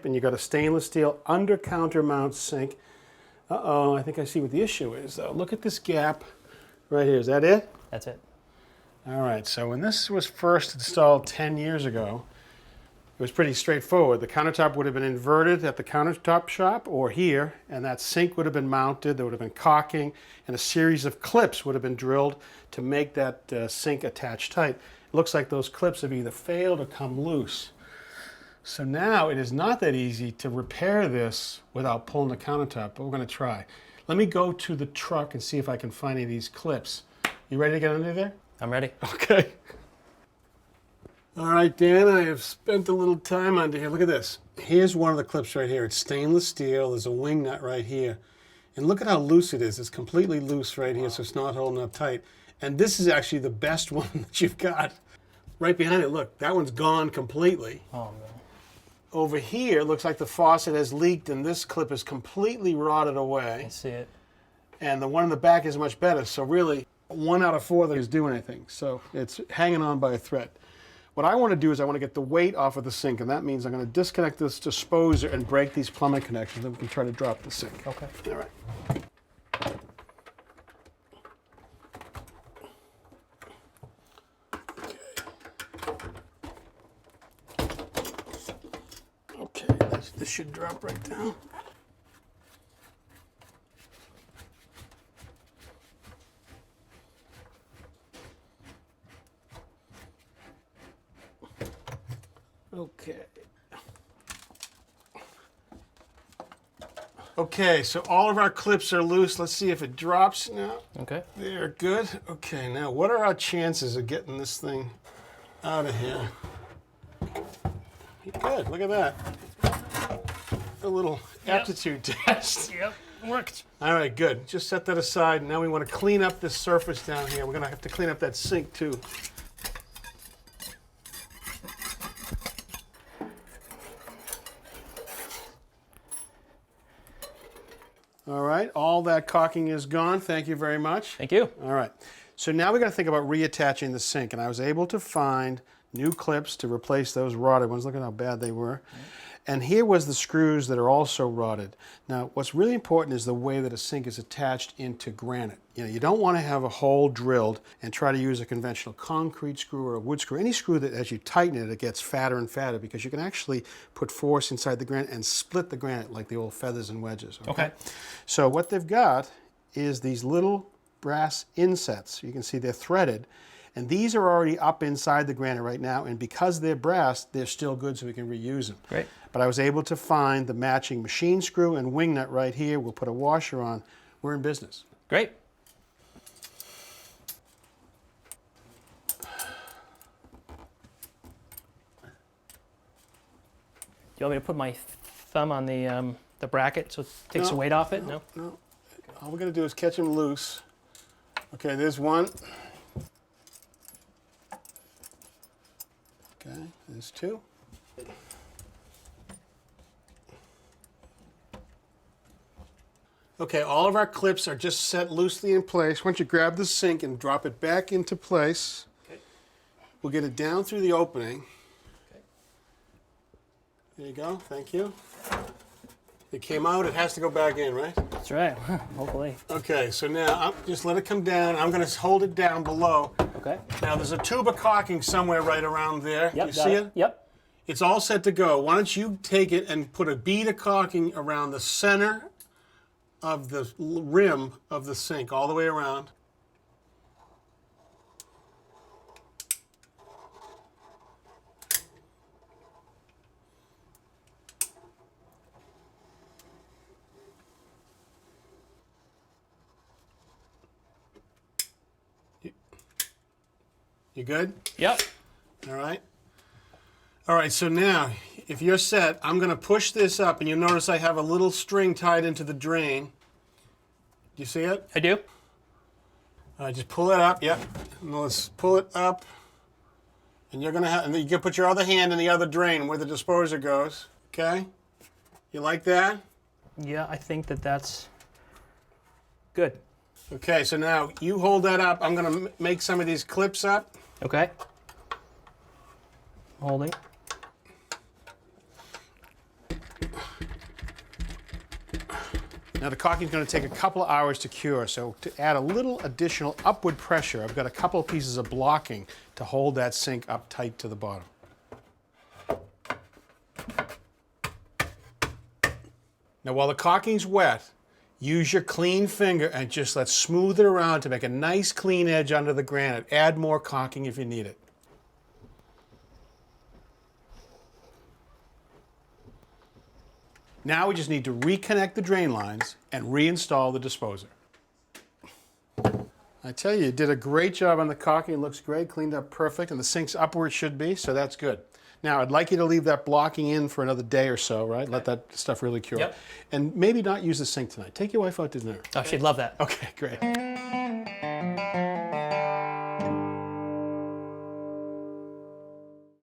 and you got a stainless steel under-counter-mount sink. Uh-oh, I think I see what the issue is, though. Look at this gap right here. Is that it? That's it. All right, so when this was first installed 10 years ago, it was pretty straightforward. The countertop would have been inverted at the countertop shop or here, and that sink would have been mounted. There would have been caulking, and a series of clips would have been drilled to make that sink attach tight. It looks like those clips have either failed or come loose. So now it is not that easy to repair this without pulling the countertop, but we're going to try. Let me go to the truck and see if I can find any of these clips. You ready to get under there? I'm ready. Okay. All right, Dan, I have spent a little time under here. Look at this. Here's one of the clips right here. It's stainless steel. There's a wing nut right here. And look at how loose it is. It's completely loose right here, so it's not holding up tight. And this is actually the best one that you've got. Right behind it, look, that one's gone completely. Oh, man. Over here, it looks like the faucet has leaked and this clip is completely rotted away. I see it. And the one in the back is much better. So really, 1 out of 4 that is doing anything. So it's hanging on by a thread. What I want to do is I want to get the weight off of the sink, and that means I'm going to disconnect this disposer and break these plumbing connections, then we can try to drop the sink. Okay. All right. Okay, this should drop right down. Okay. Okay, so all of our clips are loose. Let's see if it drops now. Okay. They're good. Okay, now what are our chances of getting this thing out of here? Good, look at that. A little aptitude test. Yep, worked. All right, good. Just set that aside. Now we want to clean up this surface down here. We're going to have to clean up that sink too. All right, all that caulking is gone. Thank you very much. Thank you. All right, so now we got to think about reattaching the sink, and I was able to find new clips to replace those rotted ones. Look at how bad they were. And here was the screws that are also rotted. Now, what's really important is the way that a sink is attached into granite. You know, you don't want to have a hole drilled and try to use a conventional concrete screw or a wood screw. Any screw that as you tighten it, it gets fatter and fatter because you can actually put force inside the granite and split the granite like the old feathers and wedges. Okay. So what they've got is these little brass insets. You can see they're threaded. And these are already up inside the granite right now, and because they're brass, they're still good so we can reuse them. Great. But I was able to find the matching machine screw and wing nut right here. We'll put a washer on. We're in business. Great. Do you want me to put my thumb on the bracket so it takes the weight off it? No? No. All we're going to do is catch them loose. Okay, there's one. Okay, there's two. Okay, all of our clips are just set loosely in place. Once you grab the sink and drop it back into place, okay, we'll get it down through the opening. Okay. There you go, thank you. It came out, it has to go back in, right? That's right, hopefully. Okay, so now just let it come down. I'm going to hold it down below. Okay. Now there's a tube of caulking somewhere right around there. Yep, you see it? Yep. It's all set to go. Why don't you take it and put a bead of caulking around the center of the rim of the sink, all the way around. You good? Yep. All right. All right, so now, if you're set, I'm going to push this up, and you'll notice I have a little string tied into the drain. Do you see it? I do. All right, just pull it up, yep. And let's pull it up. And you're going to have, and then you can put your other hand in the other drain where the disposer goes, okay? You like that? Yeah, I think that's good. Okay, so now you hold that up. I'm going to make some of these clips up. Okay. Holding. Now the caulking is going to take a couple of hours to cure, so to add a little additional upward pressure, I've got a couple of pieces of blocking to hold that sink up tight to the bottom. Now while the caulking's wet, use your clean finger and just let's smooth it around to make a nice clean edge under the granite. Add more caulking if you need it. Now we just need to reconnect the drain lines and reinstall the disposer. I tell you did a great job on the caulking. It looks great, cleaned up perfect, and the sink's up where it should be, so that's good. Now, I'd like you to leave that blocking in for another day or so, right? Let that stuff really cure. Yep. And maybe not use the sink tonight. Take your wife out to dinner. Oh, she'd love that. Okay, great.